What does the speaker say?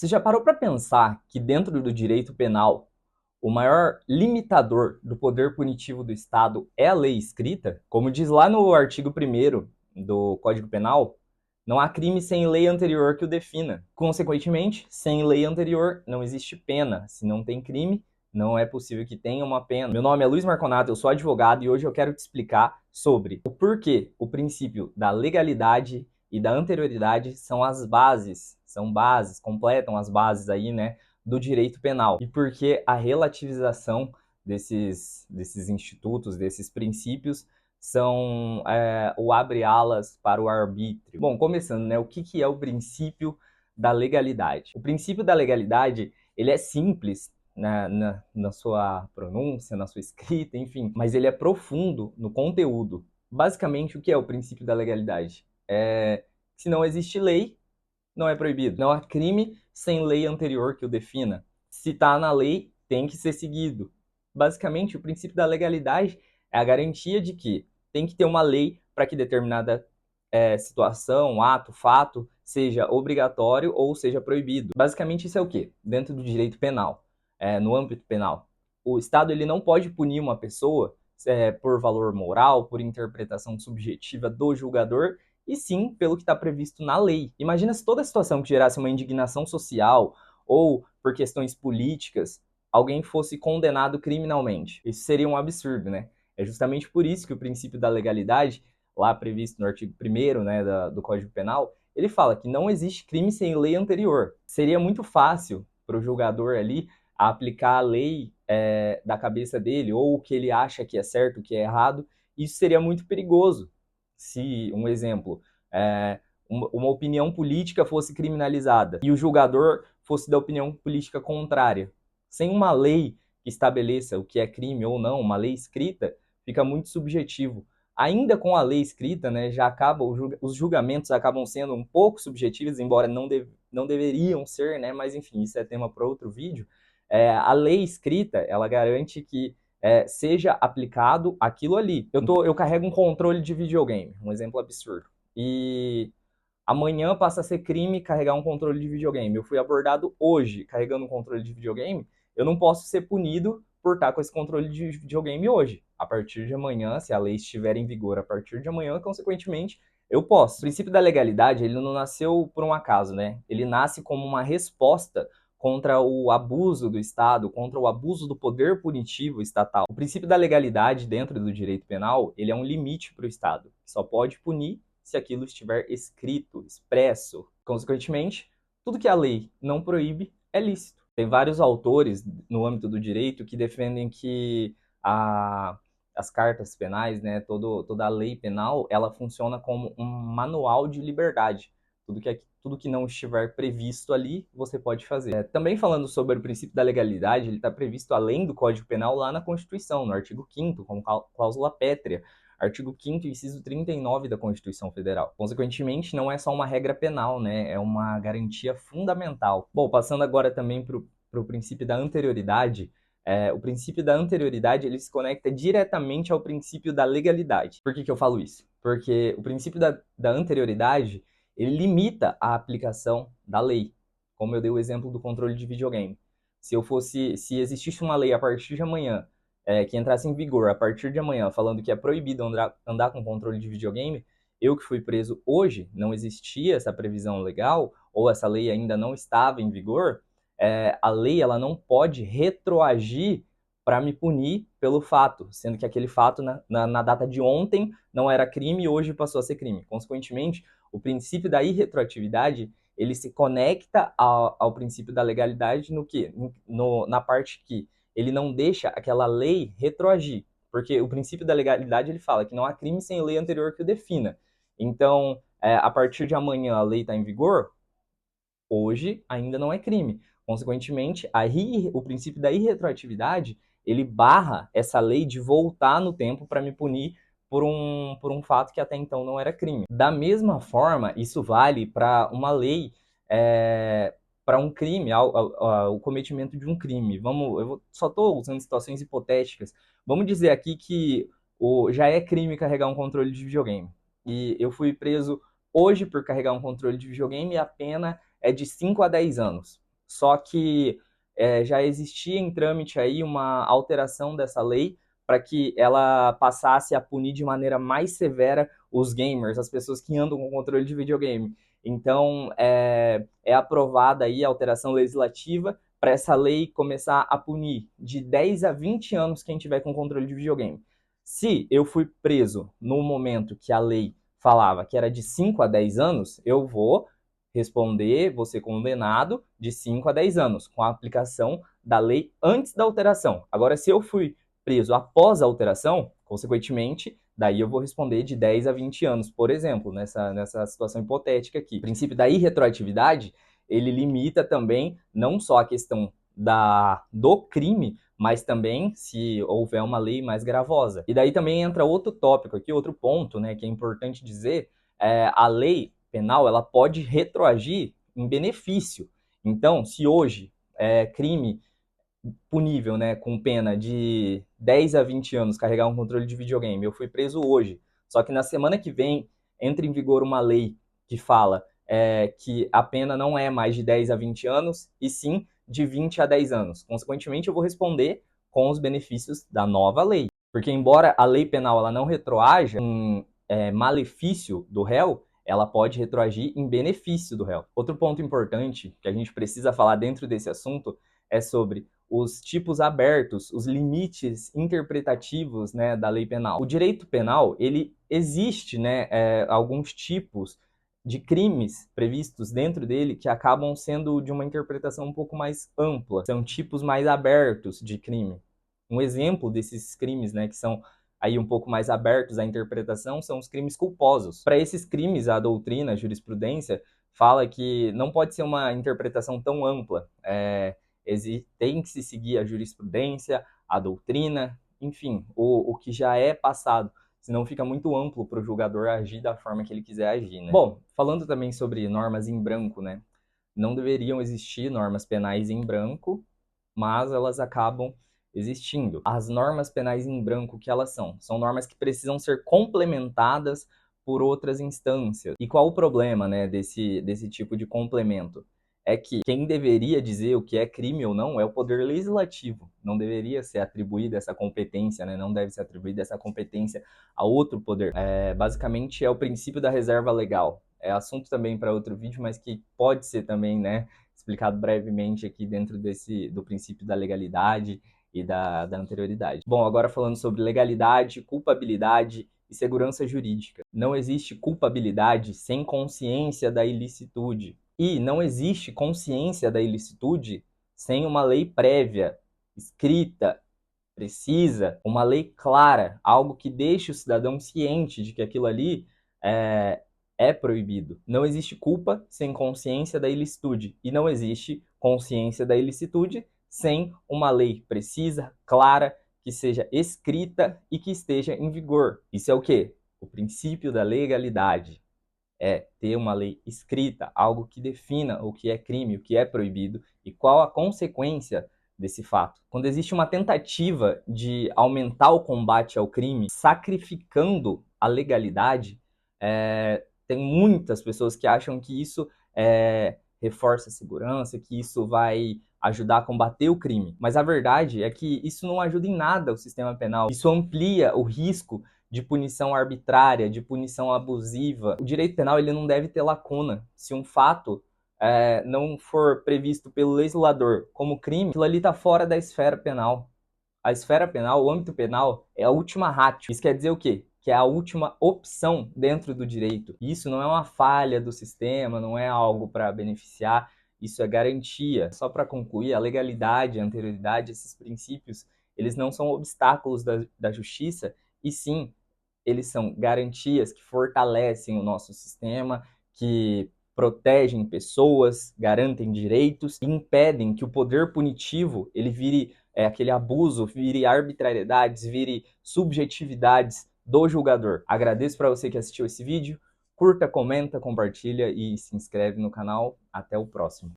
Você já parou para pensar que dentro do direito penal, o maior limitador do poder punitivo do Estado é a lei escrita? Como diz lá no artigo 1º do Código Penal, não há crime sem lei anterior que o defina. Consequentemente, sem lei anterior não existe pena. Se não tem crime, não é possível que tenha uma pena. Meu nome é Luiz Marconato, eu sou advogado e hoje eu quero te explicar sobre o porquê o princípio da legalidade e da anterioridade são bases, completam as bases aí, né, do direito penal. E por que a relativização desses institutos, desses princípios, são o abre-alas para o arbítrio. Bom, começando, né, o que é o princípio da legalidade? O princípio da legalidade, ele é simples na sua pronúncia, na sua escrita, enfim, mas ele é profundo no conteúdo. Basicamente, o que é o princípio da legalidade? Se não existe lei, não é proibido. Não há crime sem lei anterior que o defina. Se está na lei, tem que ser seguido. Basicamente, o princípio da legalidade é a garantia de que tem que ter uma lei para que determinada situação, ato, fato, seja obrigatório ou seja proibido. Basicamente, isso é o quê? Dentro do direito penal, no âmbito penal. O Estado ele não pode punir uma pessoa por valor moral, por interpretação subjetiva do julgador, e sim pelo que está previsto na lei. Imagina se toda situação que gerasse uma indignação social ou por questões políticas, alguém fosse condenado criminalmente. Isso seria um absurdo, né? É justamente por isso que o princípio da legalidade, lá previsto no artigo 1º, né, do Código Penal, ele fala que não existe crime sem lei anterior. Seria muito fácil para o julgador ali aplicar a lei da cabeça dele, ou o que ele acha que é certo, o que é errado. Isso seria muito perigoso. Se, um exemplo, uma opinião política fosse criminalizada e o julgador fosse da opinião política contrária. Sem uma lei que estabeleça o que é crime ou não, uma lei escrita, fica muito subjetivo. Ainda com a lei escrita, né, já acaba, os julgamentos acabam sendo um pouco subjetivos, embora não deveriam ser, né, mas enfim, isso é tema para outro vídeo. A lei escrita, ela garante que seja aplicado aquilo ali. Eu carrego um controle de videogame, um exemplo absurdo. E amanhã passa a ser crime carregar um controle de videogame. Eu fui abordado hoje carregando um controle de videogame. Eu não posso ser punido por estar com esse controle de videogame hoje. A partir de amanhã, se a lei estiver em vigor a partir de amanhã, consequentemente, eu posso. O princípio da legalidade, ele não nasceu por um acaso, né? Ele nasce como uma resposta contra o abuso do Estado, contra o abuso do poder punitivo estatal. O princípio da legalidade dentro do direito penal, ele é um limite para o Estado, que só pode punir se aquilo estiver escrito, expresso. Consequentemente, tudo que a lei não proíbe é lícito. Tem vários autores no âmbito do direito que defendem que as cartas penais, né, toda a lei penal, ela funciona como um manual de liberdade. Tudo que não estiver previsto ali, você pode fazer. Também falando sobre o princípio da legalidade, ele está previsto além do Código Penal lá na Constituição, no artigo 5º, como cláusula pétrea, artigo 5º, inciso 39 da Constituição Federal. Consequentemente, não é só uma regra penal, né? É uma garantia fundamental. Bom, passando agora também para o princípio da anterioridade, o princípio da anterioridade ele se conecta diretamente ao princípio da legalidade. Por que eu falo isso? Porque o princípio da anterioridade ele limita a aplicação da lei, como eu dei o exemplo do controle de videogame. Se existisse uma lei a partir de amanhã que entrasse em vigor a partir de amanhã, falando que é proibido andar com controle de videogame, eu que fui preso hoje, não existia essa previsão legal, ou essa lei ainda não estava em vigor, a lei ela não pode retroagir para me punir pelo fato, sendo que aquele fato na data de ontem não era crime e hoje passou a ser crime. Consequentemente, o princípio da irretroatividade ele se conecta ao princípio da legalidade no que? Na parte que ele não deixa aquela lei retroagir, porque o princípio da legalidade ele fala que não há crime sem lei anterior que o defina. Então, a partir de amanhã a lei está em vigor, hoje ainda não é crime. Consequentemente, o princípio da irretroatividade ele barra essa lei de voltar no tempo para me punir por um fato que até então não era crime. Da mesma forma, isso vale para uma lei, para um crime, o cometimento de um crime. Só estou usando situações hipotéticas. Vamos dizer aqui que já é crime carregar um controle de videogame. E eu fui preso hoje por carregar um controle de videogame e a pena é de 5 a 10 anos. só que já existia em trâmite aí uma alteração dessa lei para que ela passasse a punir de maneira mais severa os gamers, as pessoas que andam com controle de videogame. Então, é aprovada aí a alteração legislativa para essa lei começar a punir de 10 a 20 anos quem tiver com controle de videogame. Se eu fui preso no momento que a lei falava que era de 5 a 10 anos, eu vou responder, vou ser condenado de 5 a 10 anos, com a aplicação da lei antes da alteração. Agora, se eu fui preso após a alteração, consequentemente, daí eu vou responder de 10 a 20 anos, por exemplo, nessa situação hipotética aqui. O princípio da irretroatividade, ele limita também não só a questão do crime, mas também se houver uma lei mais gravosa. E daí também entra outro tópico aqui, outro ponto, né, que é importante dizer, a lei penal, ela pode retroagir em benefício. Então, se hoje crime punível, né, com pena de 10 a 20 anos carregar um controle de videogame, eu fui preso hoje, só que na semana que vem entra em vigor uma lei que fala que a pena não é mais de 10 a 20 anos, e sim de 20 a 10 anos. Consequentemente, eu vou responder com os benefícios da nova lei. Porque embora a lei penal ela não retroaja em malefício do réu, ela pode retroagir em benefício do réu. Outro ponto importante que a gente precisa falar dentro desse assunto é sobre os tipos abertos, os limites interpretativos, né, da lei penal. O direito penal, ele existe, né, alguns tipos de crimes previstos dentro dele que acabam sendo de uma interpretação um pouco mais ampla. São tipos mais abertos de crime. Um exemplo desses crimes, né, que são aí um pouco mais abertos à interpretação, são os crimes culposos. Para esses crimes, a doutrina, a jurisprudência, fala que não pode ser uma interpretação tão ampla. Tem que se seguir a jurisprudência, a doutrina, enfim, o que já é passado. Senão fica muito amplo para o julgador agir da forma que ele quiser agir, né? Bom, falando também sobre normas em branco, né? Não deveriam existir normas penais em branco, mas elas acabam existindo. As normas penais em branco, que elas são? São normas que precisam ser complementadas por outras instâncias. E qual o problema, né, desse tipo de complemento? É que quem deveria dizer o que é crime ou não é o poder legislativo. Não deveria ser atribuída essa competência, né? Não deve ser atribuída essa competência a outro poder. Basicamente é o princípio da reserva legal. É assunto também para outro vídeo, mas que pode ser também, né, explicado brevemente aqui dentro do princípio da legalidade e da anterioridade. Bom, agora falando sobre legalidade, culpabilidade e segurança jurídica. Não existe culpabilidade sem consciência da ilicitude. E não existe consciência da ilicitude sem uma lei prévia, escrita, precisa, uma lei clara, algo que deixe o cidadão ciente de que aquilo ali é proibido. Não existe culpa sem consciência da ilicitude. E não existe consciência da ilicitude sem uma lei precisa, clara, que seja escrita e que esteja em vigor. Isso é o quê? O princípio da legalidade. É ter uma lei escrita, algo que defina o que é crime, o que é proibido e qual a consequência desse fato. Quando existe uma tentativa de aumentar o combate ao crime, sacrificando a legalidade, tem muitas pessoas que acham que isso reforça a segurança, que isso vai ajudar a combater o crime. Mas a verdade é que isso não ajuda em nada o sistema penal. Isso amplia o risco de punição arbitrária, de punição abusiva. O direito penal ele não deve ter lacuna. Se um fato não for previsto pelo legislador como crime, aquilo ali está fora da esfera penal. A esfera penal, o âmbito penal, é a última ratio. Isso quer dizer o quê? Que é a última opção dentro do direito. Isso não é uma falha do sistema, não é algo para beneficiar, isso é garantia. Só para concluir, a legalidade, a anterioridade, esses princípios, eles não são obstáculos da justiça, e sim, eles são garantias que fortalecem o nosso sistema, que protegem pessoas, garantem direitos e impedem que o poder punitivo ele vire aquele abuso, vire arbitrariedades, vire subjetividades do julgador. Agradeço para você que assistiu esse vídeo, curta, comenta, compartilha e se inscreve no canal. Até o próximo.